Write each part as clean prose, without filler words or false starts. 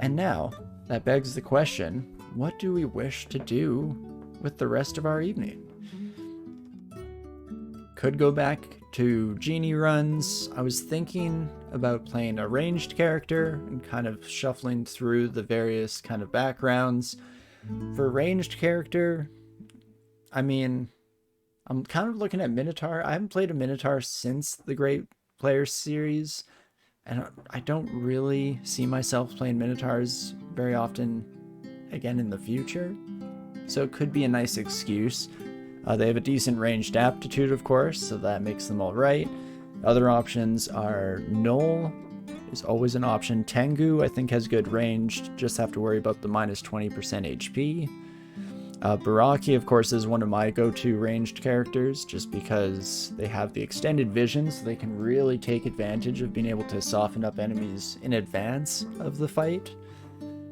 And now, that begs the question, what do we wish to do with the rest of our evening? Could go back to genie runs. I was thinking about playing a ranged character and kind of shuffling through the various kind of backgrounds. For a ranged character, I mean, I'm kind of looking at Minotaur. I haven't played a Minotaur since the Great Player series, and I don't really see myself playing Minotaurs very often again in the future. So it could be a nice excuse. They have a decent ranged aptitude, of course, so that makes them all right. Other options are Null is always an option. Tengu, I think, has good ranged, just have to worry about the minus 20% HP. Baraki, of course, is one of my go-to ranged characters, just because they have the extended vision, so they can really take advantage of being able to soften up enemies in advance of the fight.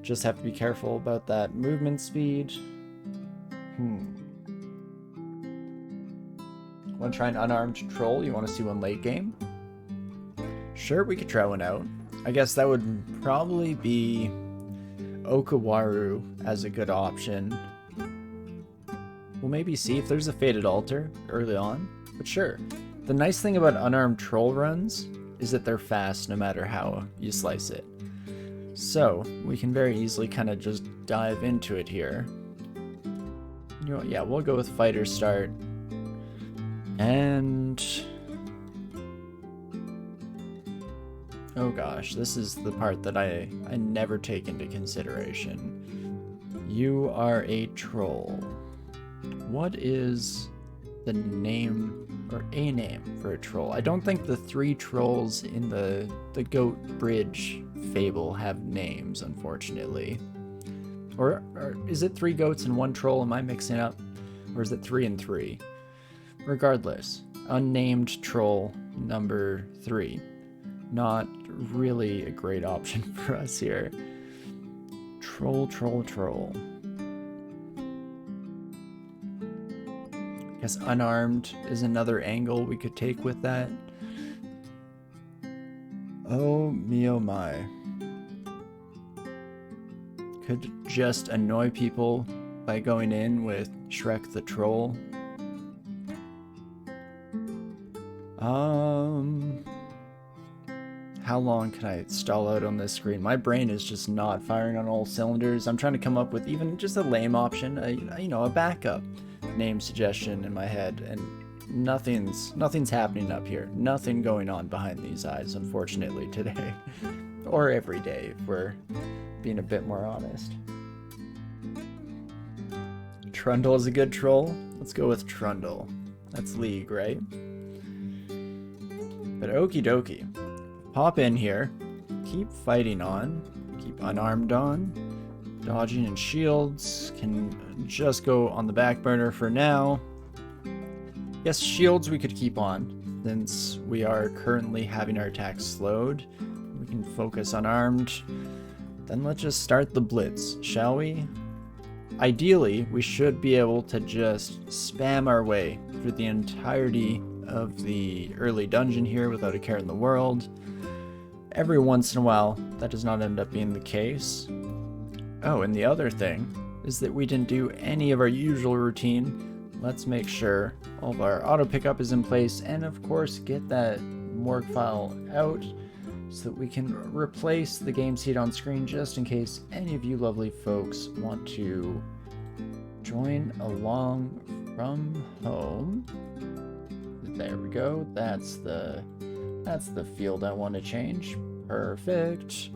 Just have to be careful about that movement speed. Want to try an unarmed troll? You want to see one late game? Sure, we could try one out. I guess that would probably be Okawaru as a good option. We'll maybe see if there's a Faded Altar early on, but sure. The nice thing about unarmed troll runs is that they're fast no matter how you slice it. So, we can very easily kind of just dive into it here. You know, yeah, we'll go with fighter start. And oh gosh, this is the part that I never take into consideration. You are a troll. What is the name or a name for a troll? I don't think the 3 trolls in the Goat Bridge fable have names, unfortunately. Or is it 3 goats and 1 troll? Am I mixing up? Or is it 3 and 3? Regardless, unnamed troll number 3. Not really a great option for us here. Troll. I guess unarmed is another angle we could take with that. Oh me oh my. Could just annoy people by going in with Shrek the Troll. How long can I stall out on this screen? My brain is just not firing on all cylinders. I'm trying to come up with even just a lame option, a backup name suggestion in my head, and nothing's happening up here. Nothing going on behind these eyes, unfortunately, today. Or every day, if we're being a bit more honest. Trundle is a good troll. Let's go with Trundle. That's League, right? But okie dokie. Pop in here. Keep fighting on. Keep unarmed on. Dodging and shields can just go on the back burner for now. Yes, shields we could keep on, since we are currently having our attacks slowed. We can focus unarmed. Then let's just start the blitz, shall we? Ideally, we should be able to just spam our way through the entirety of the early dungeon here without a care in the world. Every once in a while, that does not end up being the case. Oh, and the other thing is that we didn't do any of our usual routine. Let's make sure all of our auto pickup is in place, and of course get that morgue file out so that we can replace the game seed on screen, just in case any of you lovely folks want to join along from home. There we go. That's the field I want to change. Perfect.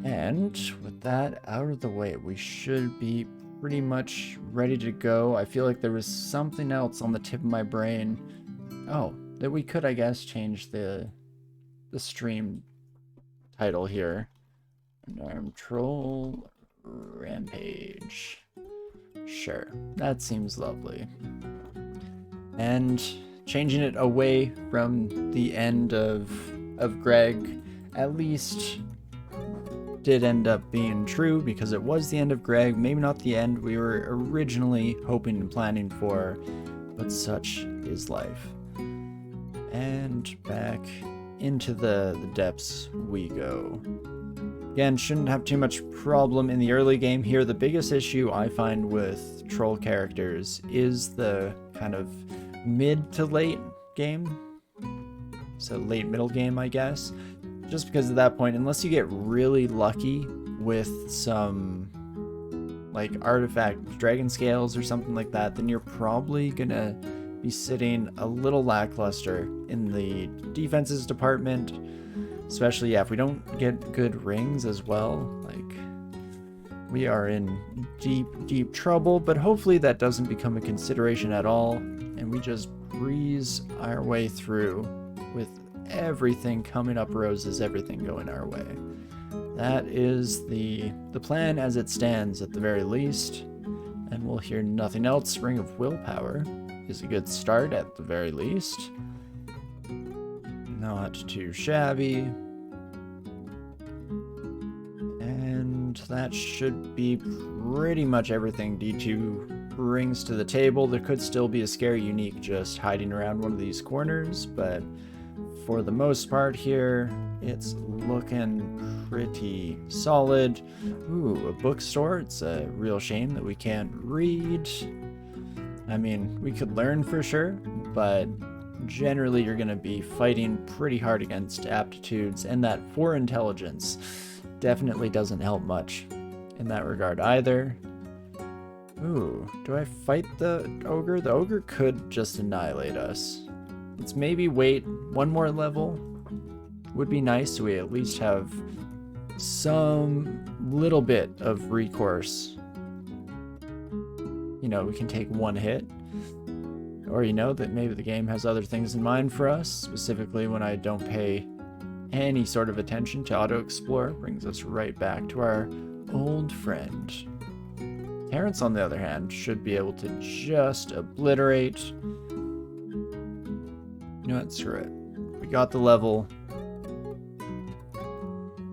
And with that out of the way, we should be pretty much ready to go. I feel like there was something else on the tip of my brain. Oh, that we could, I guess, change the stream title here. Unarmed Troll Rampage. Sure, that seems lovely. And changing it away from the end of Greg, at least did end up being true, because it was the end of Greg. Maybe not the end we were originally hoping and planning for, but such is life. And back into the depths we go. Again, shouldn't have too much problem in the early game here. The biggest issue I find with troll characters is the kind of mid to late game. So late middle game, I guess. Just because at that point, unless you get really lucky with some like artifact dragon scales or something like that, then you're probably gonna be sitting a little lackluster in the defenses department. Especially, yeah, if we don't get good rings as well, like, we are in deep, deep trouble, but hopefully that doesn't become a consideration at all, and we just breeze our way through with everything coming up roses, everything going our way. That is the plan as it stands at the very least, and we'll hear nothing else. Ring of Willpower is a good start at the very least. Not too shabby. And that should be pretty much everything D2 brings to the table. There could still be a scary unique just hiding around one of these corners, but for the most part here, it's looking pretty solid. Ooh, a bookstore. It's a real shame that we can't read. I mean, we could learn for sure, but generally you're going to be fighting pretty hard against aptitudes, and that 4 intelligence definitely doesn't help much in that regard either. Ooh, do I fight the ogre? The ogre could just annihilate us. Let's maybe wait one more level. Would be nice so we at least have some little bit of recourse. You know, we can take one hit. Or, you know, that maybe the game has other things in mind for us, specifically when I don't pay any sort of attention to auto-explore. Brings us right back to our old friend. Terrence, on the other hand, should be able to just obliterate. You know what, screw it. We got the level. A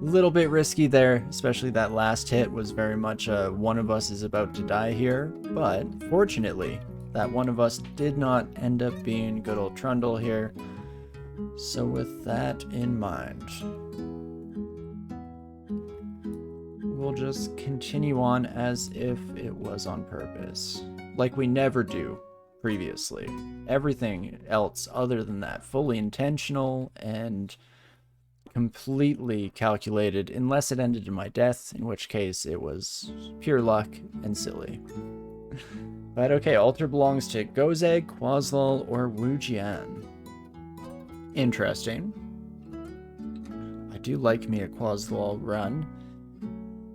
little bit risky there, especially that last hit was very much one of us is about to die here, but fortunately, that one of us did not end up being good old Trundle here. So with that in mind, we'll just continue on as if it was on purpose, like we never do previously. Everything else other than that, fully intentional and completely calculated, unless it ended in my death, in which case it was pure luck and silly. But okay, altar belongs to Gozeg, Qazlal, or Wujian. Interesting. I do like me a Qazlal run.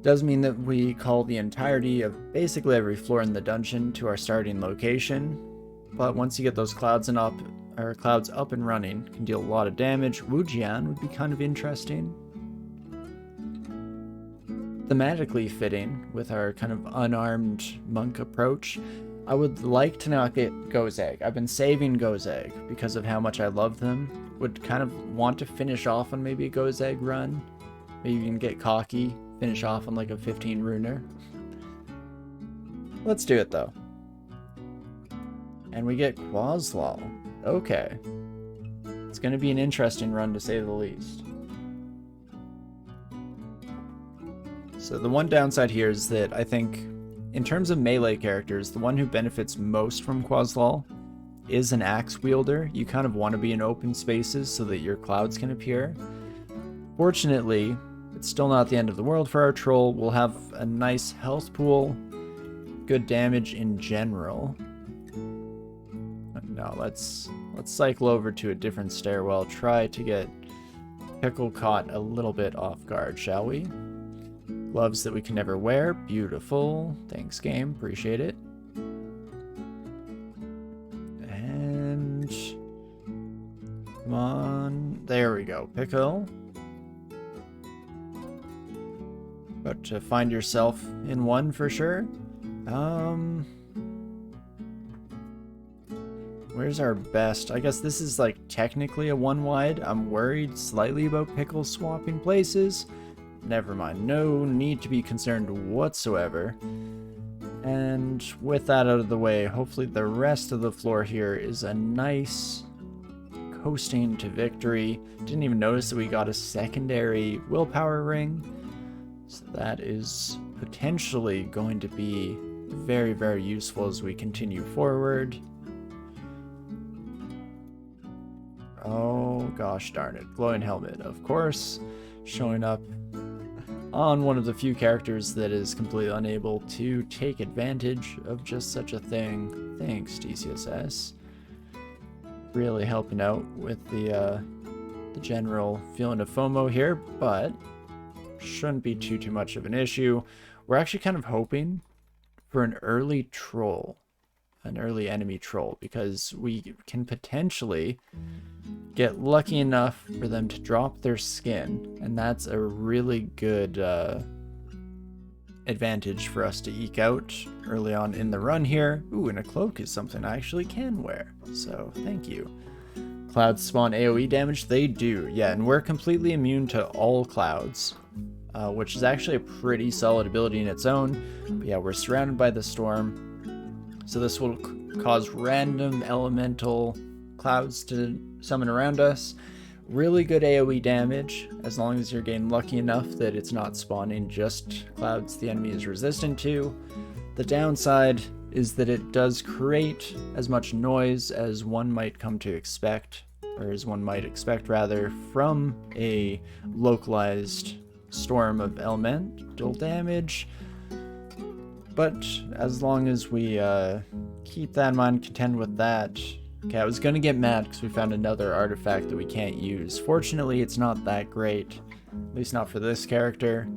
Does mean that we call the entirety of basically every floor in the dungeon to our starting location, but once you get those clouds up and running, can deal a lot of damage. Wujian would be kind of interesting. Thematically fitting with our kind of unarmed monk approach. I would like to not get Gozeg. I've been saving Gozeg because of how much I love them. Would kind of want to finish off on maybe a Gozeg run. Maybe even get cocky, finish off on like a 15 runer. Let's do it though. And we get Qazlal. Okay. It's going to be an interesting run to say the least. So the one downside here is that I think, in terms of melee characters, the one who benefits most from Qazlal is an axe wielder. You kind of want to be in open spaces so that your clouds can appear. Fortunately, it's still not the end of the world for our troll. We'll have a nice health pool, good damage in general. No, let's cycle over to a different stairwell, try to get Pickle caught a little bit off guard, shall we? Gloves that we can never wear. Beautiful. Thanks, game. Appreciate it. And come on. There we go. Pickle. About to find yourself in one for sure. Where's our best? I guess this is like technically a one wide. I'm worried slightly about Pickle swapping places. Never mind, no need to be concerned whatsoever. And with that out of the way, hopefully the rest of the floor here is a nice coasting to victory. Didn't even notice that we got a secondary willpower ring. So that is potentially going to be very, very useful as we continue forward. Oh gosh darn it. Glowing helmet, of course, showing up on one of the few characters that is completely unable to take advantage of just such a thing. Thanks, DCSS. Really helping out with the general feeling of FOMO here, but shouldn't be too much of an issue. We're actually kind of hoping for an early troll, an early enemy troll, because we can potentially get lucky enough for them to drop their skin, and that's a really good advantage for us to eke out early on in the run here. Ooh, and a cloak is something I actually can wear, so thank you. Clouds spawn AoE damage? They do, yeah, and we're completely immune to all clouds, which is actually a pretty solid ability in its own. But yeah, we're surrounded by the storm, so this will cause random elemental clouds to summon around us. Really good AoE damage, as long as you're getting lucky enough that it's not spawning just clouds the enemy is resistant to. The downside is that it does create as much noise as one might come to expect, or as one might expect rather, from a localized storm of elemental damage. But as long as we keep that in mind, contend with that. Okay, I was gonna get mad because we found another artifact that we can't use. Fortunately, it's not that great, at least not for this character.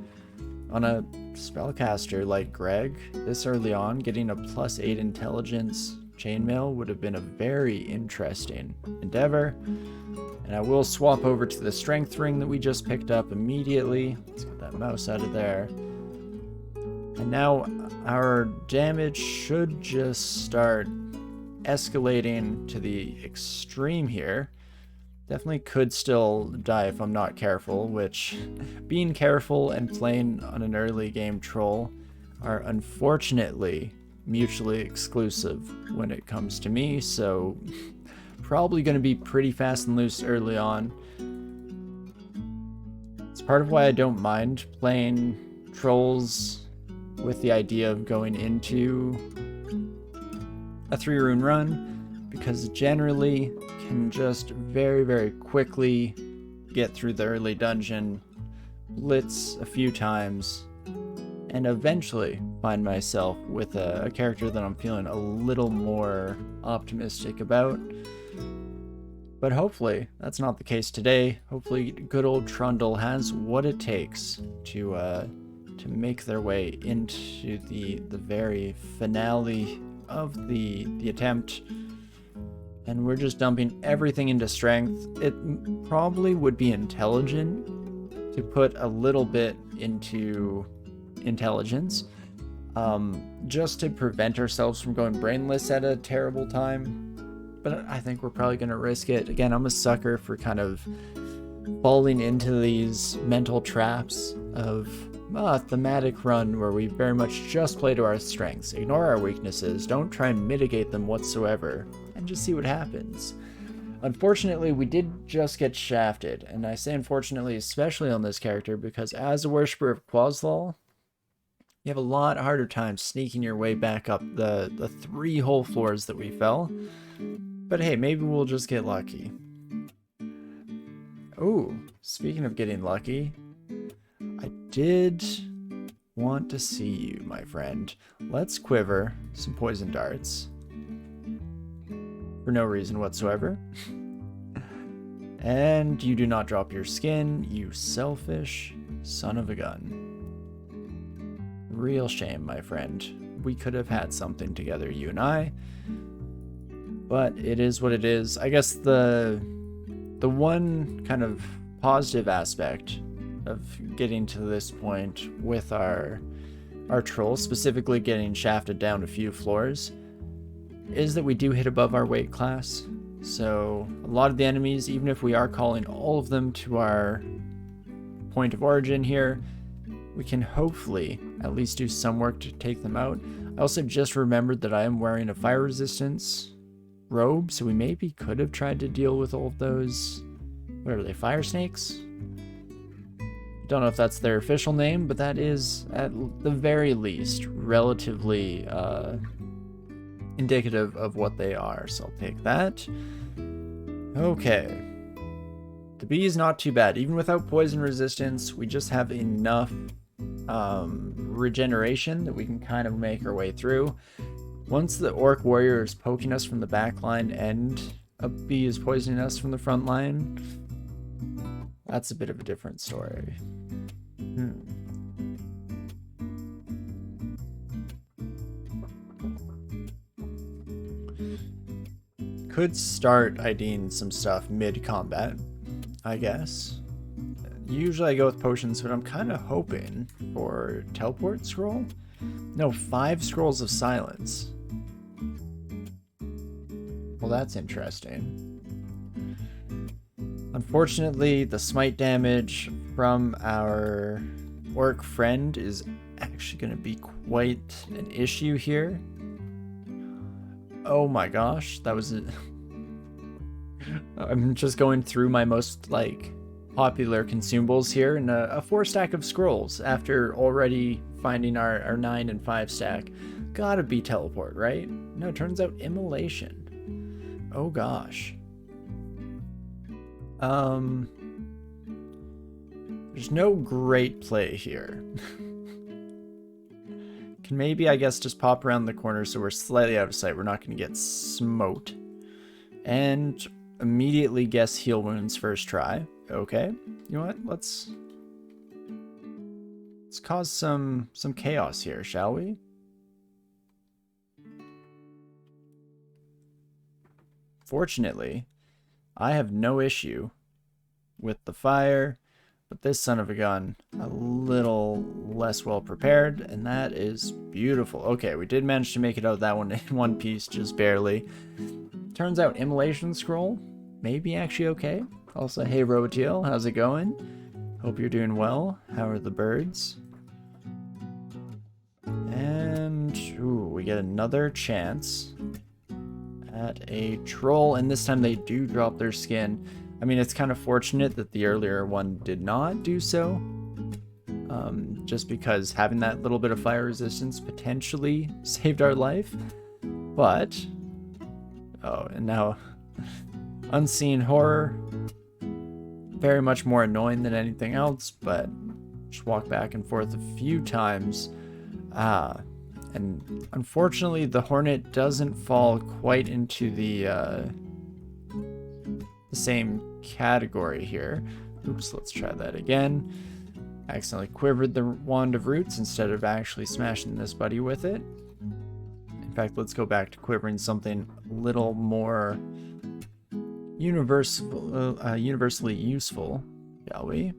On a spellcaster like Greg, this early on, getting a +8 intelligence chainmail would have been a very interesting endeavor. And I will swap over to the strength ring that we just picked up immediately. Let's get that mouse out of there. And now our damage should just start escalating to the extreme here. Definitely could still die if I'm not careful, which being careful and playing on an early game troll are unfortunately mutually exclusive when it comes to me, so probably going to be pretty fast and loose early on. It's part of why I don't mind playing trolls with the idea of going into a 3-rune run, because generally can just very, very quickly get through the early dungeon, blitz a few times, and eventually find myself with a character that I'm feeling a little more optimistic about. But hopefully that's not the case today. Hopefully good old Trundle has what it takes to make their way into the very finale of the attempt. And we're just dumping everything into strength. It probably would be intelligent to put a little bit into intelligence, just to prevent ourselves from going brainless at a terrible time. But I think we're probably going to risk it. Again, I'm a sucker for kind of falling into these mental traps of a thematic run where we very much just play to our strengths, ignore our weaknesses, don't try and mitigate them whatsoever, and just see what happens. Unfortunately, we did just get shafted, and I say unfortunately especially on this character because as a worshiper of Qazlal, you have a lot harder time sneaking your way back up the 3 whole floors that we fell. But hey, maybe we'll just get lucky. Oh, speaking of getting lucky, I did want to see you, my friend. Let's quiver some poison darts. For no reason whatsoever. And you do not drop your skin, you selfish son of a gun. Real shame, my friend. We could have had something together, you and I. But it is what it is. I guess the one kind of positive aspect of getting to this point with our troll, specifically getting shafted down a few floors, is that we do hit above our weight class. So a lot of the enemies, even if we are calling all of them to our point of origin here, we can hopefully at least do some work to take them out. I also just remembered that I am wearing a fire resistance robe, so we maybe could have tried to deal with all of those, what are they, fire snakes? Don't know if that's their official name, but that is, at the very least, relatively indicative of what they are. So I'll take that. Okay. The bee is not too bad. Even without poison resistance, we just have enough regeneration that we can kind of make our way through. Once the orc warrior is poking us from the back line and a bee is poisoning us from the front line, that's a bit of a different story. Could start IDing some stuff mid-combat, I guess. Usually I go with potions, but I'm kind of hoping for teleport scroll. No, 5 scrolls of silence. Well, that's interesting. Unfortunately, the smite damage from our orc friend is actually going to be quite an issue here. Oh my gosh, that was it. I'm just going through my most popular consumables here, and a 4 stack of scrolls after already finding our 9 and 5 stack. Gotta be teleport, right? No, it turns out immolation. Oh gosh. There's no great play here. Can maybe, I guess, just pop around the corner so we're slightly out of sight. We're not going to get smote. And immediately guess heal wounds first try. Okay. You know what? Let's cause some chaos here, shall we? Fortunately, I have no issue with the fire, but this son of a gun, a little less well prepared, and that is beautiful. Okay, we did manage to make it out of that one in one piece, just barely. Turns out immolation scroll may be actually okay. Also, hey Robotiel, how's it going? Hope you're doing well. How are the birds? And ooh, we get another chance at a troll, and this time they do drop their skin. I mean, it's kind of fortunate that the earlier one did not do so, just because having that little bit of fire resistance potentially saved our life. But, oh, and now unseen horror, very much more annoying than anything else, but just walk back and forth a few times. And unfortunately, the Hornet doesn't fall quite into the same category here. Oops, let's try that again. Accidentally quivered the Wand of Roots instead of actually smashing this buddy with it. In fact, let's go back to quivering something a little more universally useful, shall we?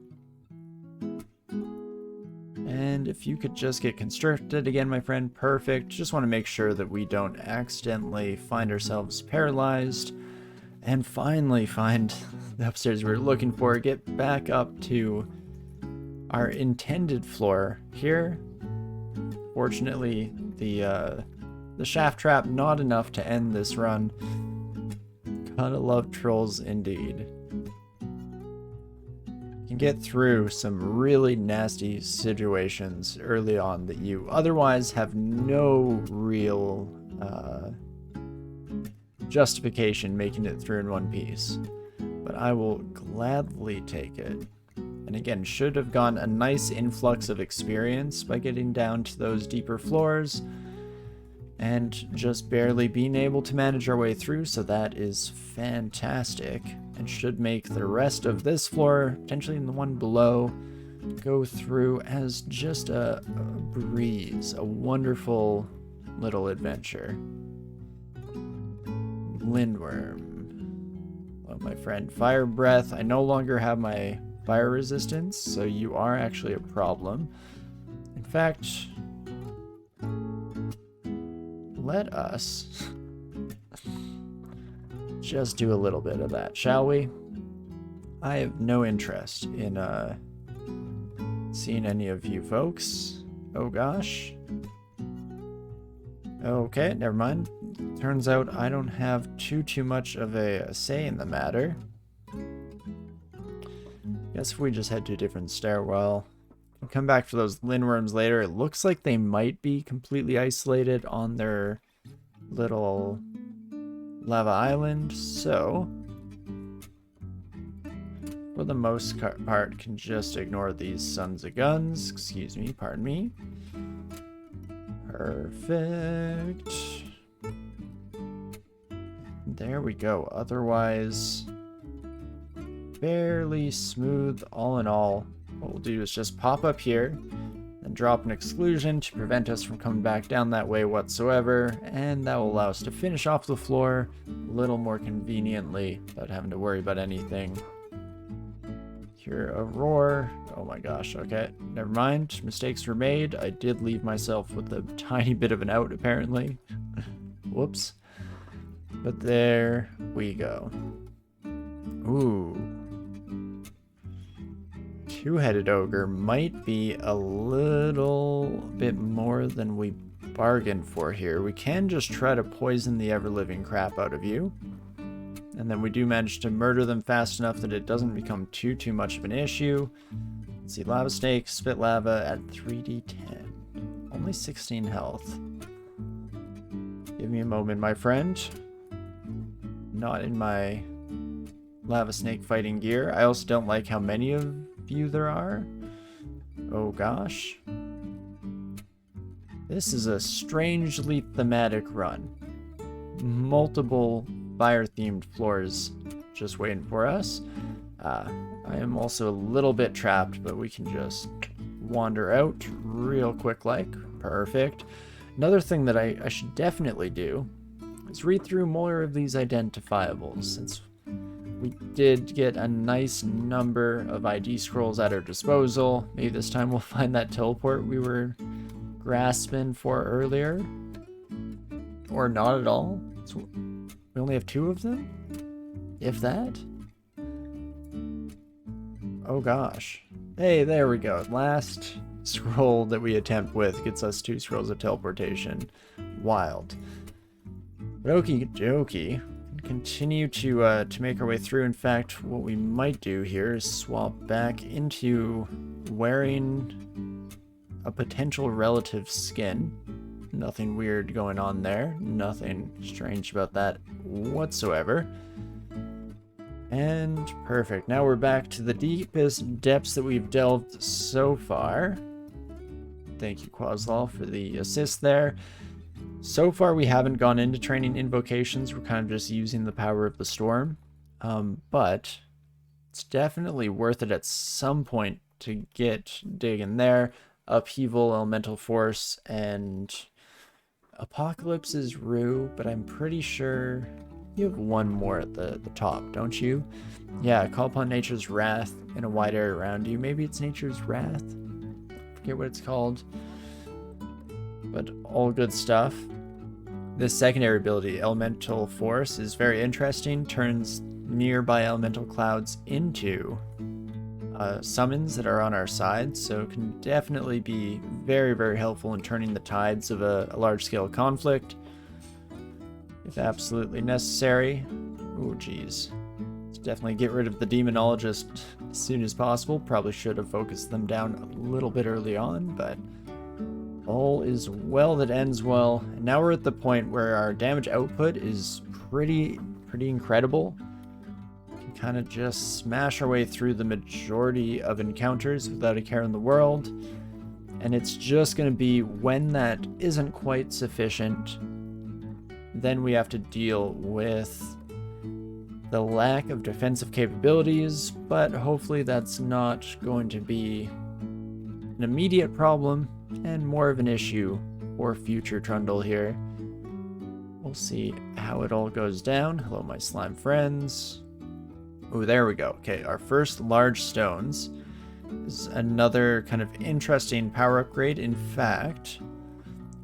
And if you could just get constricted again, my friend, perfect. Just want to make sure that we don't accidentally find ourselves paralyzed. And finally find the upstairs we're looking for. Get back up to our intended floor here. Fortunately, the shaft trap, not enough to end this run. Gotta love trolls indeed. You can get through some really nasty situations early on that you otherwise have no real justification making it through in one piece, but I will gladly take it. And again, should have gotten a nice influx of experience by getting down to those deeper floors and just barely being able to manage our way through, so that is fantastic and should make the rest of this floor, potentially in the one below, go through as just a breeze, a wonderful little adventure. Lindworm. Oh, my friend. Fire breath. I no longer have my fire resistance, so you are actually a problem. In fact, let us just do a little bit of that, shall we? I have no interest in seeing any of you folks. Oh gosh. Okay, never mind. Turns out I don't have too much of a say in the matter. Guess if we just head to a different stairwell. We'll come back for those lindworms later. It looks like they might be completely isolated on their little lava island, so for the most part can just ignore these sons of guns. Excuse me, pardon me. Perfect. There we go. Otherwise, fairly smooth all in all. What we'll do is just pop up here and drop an exclusion to prevent us from coming back down that way whatsoever, and that will allow us to finish off the floor a little more conveniently without having to worry about anything. Hear a roar. Oh my gosh, okay, never mind. Mistakes were made. I did leave myself with a tiny bit of an out, apparently. Whoops. But there we go. Ooh. Two-headed ogre might be a little bit more than we bargained for here. We can just try to poison the ever-living crap out of you. And then we do manage to murder them fast enough that it doesn't become too much of an issue. Let's see, lava snake, spit lava at 3d10. Only 16 health. Give me a moment, my friend. Not in my lava snake fighting gear. I also don't like how many of you there are. Oh gosh. This is a strangely thematic run. Multiple fire-themed floors just waiting for us. I am also a little bit trapped, but we can just wander out real quick like. Perfect. Another thing that I should definitely do is read through more of these identifiables, since we did get a nice number of ID scrolls at our disposal. Maybe this time we'll find that teleport we were grasping for earlier. Or not at all. So we only have 2 of them? If that? Oh gosh. Hey, there we go. Last scroll that we attempt with gets us 2 scrolls of teleportation. Wild. But okie dokie. Continue to make our way through. In fact, what we might do here is swap back into wearing a potential relative skin. Nothing weird going on there. Nothing strange about that whatsoever. And perfect. Now we're back to the deepest depths that we've delved so far. Thank you, Qazlal, for the assist there. So far, we haven't gone into training invocations. We're kind of just using the power of the storm. But it's definitely worth it at some point to get digging there. Upheaval, Elemental Force, and Apocalypse is Rue, but I'm pretty sure you have one more at the top, don't you? Yeah, call upon Nature's Wrath in a wide area around you. Maybe it's Nature's Wrath? I forget what it's called. But all good stuff. This secondary ability, Elemental Force, is very interesting. Turns nearby elemental clouds into summons that are on our side, so can definitely be very helpful in turning the tides of a large-scale conflict, if absolutely necessary. Oh, geez. Let's definitely get rid of the Demonologist as soon as possible. Probably should have focused them down a little bit early on, but all is well that ends well. And now we're at the point where our damage output is pretty incredible. We can kind of just smash our way through the majority of encounters without a care in the world. And it's just going to be when that isn't quite sufficient, then we have to deal with the lack of defensive capabilities, but hopefully that's not going to be an immediate problem and more of an issue for future Trundle here. We'll see how it all goes down. Hello, my slime friends. Oh, there we go. Okay, our first large stones is another kind of interesting power upgrade. In fact,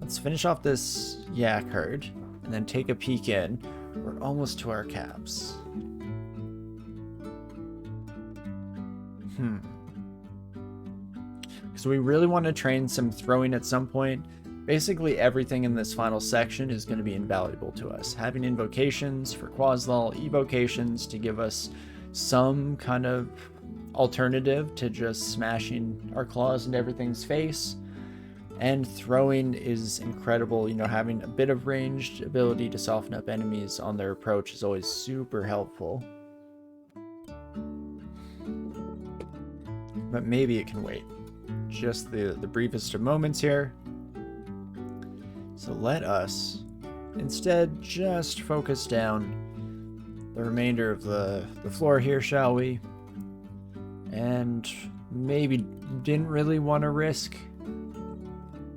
let's finish off this yak herd and then take a peek in. We're almost to our caps. So we really want to train some throwing at some point. Basically everything in this final section is going to be invaluable to us. Having invocations for Qazlal, evocations to give us some kind of alternative to just smashing our claws into everything's face. And throwing is incredible. You know, having a bit of ranged ability to soften up enemies on their approach is always super helpful. But maybe it can wait. Just the briefest of moments here. So let us instead just focus down the remainder of the floor here, shall we? And maybe didn't really want to risk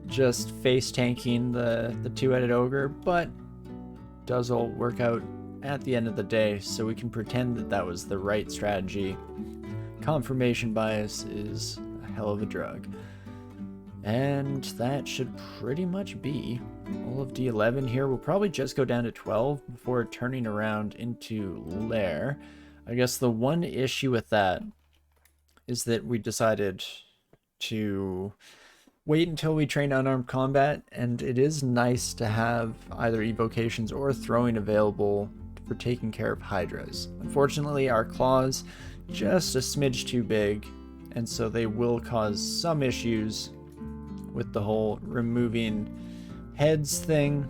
just face tanking the two-headed ogre, but does all work out at the end of the day, so we can pretend that that was the right strategy. Confirmation bias is a hell of a drug. And that should pretty much be all of D11 here. We'll probably just go down to 12 before turning around into lair. I guess the one issue with that is that we decided to wait until we train unarmed combat, and it is nice to have either evocations or throwing available for taking care of hydras. Unfortunately, our claws just a smidge too big, and so they will cause some issues with the whole removing heads thing.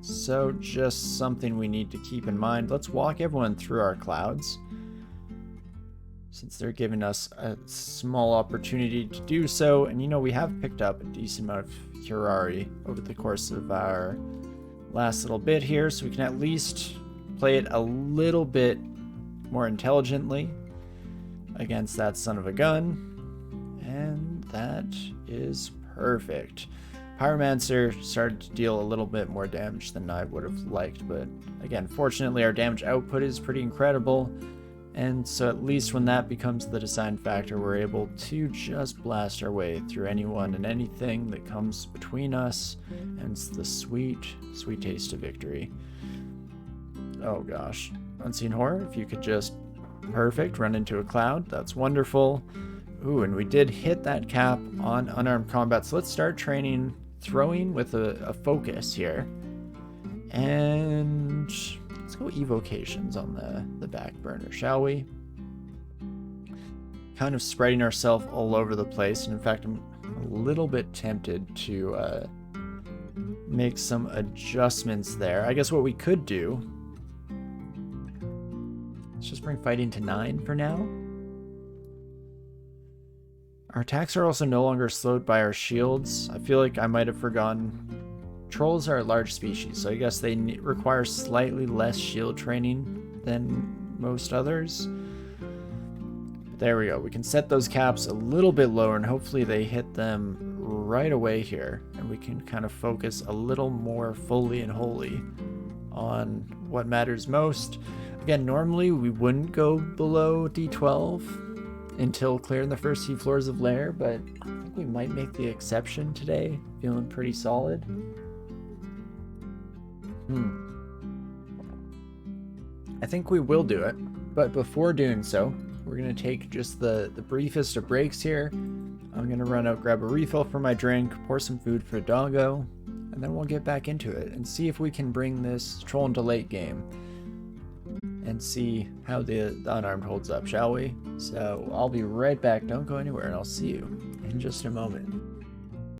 So just something we need to keep in mind. Let's walk everyone through our clouds, since they're giving us a small opportunity to do so. And you know, we have picked up a decent amount of curari over the course of our last little bit here, so we can at least play it a little bit more intelligently against that son of a gun. And that is perfect. Pyromancer started to deal a little bit more damage than I would have liked, but again, fortunately our damage output is pretty incredible. And so at least when that becomes the design factor, we're able to just blast our way through anyone and anything that comes between us. And it's the sweet, sweet taste of victory. Oh gosh. Unseen Horror, if you could just... Perfect, run into a cloud. That's wonderful. Ooh, and we did hit that cap on unarmed combat. So let's start training throwing with a focus here. And... let's go evocations on the back burner, shall we? Kind of spreading ourselves all over the place, and in fact, I'm a little bit tempted to make some adjustments there. I guess what we could do, let's just bring fighting to 9 for now. Our attacks are also no longer slowed by our shields. I feel like I might have forgotten. Trolls are a large species, so I guess they require slightly less shield training than most others. But there we go. We can set those caps a little bit lower, and hopefully they hit them right away here. And we can kind of focus a little more fully and wholly on what matters most. Again, normally we wouldn't go below D12 until clearing the first few floors of lair, but I think we might make the exception today. Feeling pretty solid. I think we will do it, but before doing so, we're going to take just the briefest of breaks here. I'm going to run out, grab a refill for my drink, pour some food for Doggo, and then we'll get back into it and see if we can bring this troll into late game and see how the unarmed holds up, shall we? So I'll be right back. Don't go anywhere, and I'll see you in just a moment.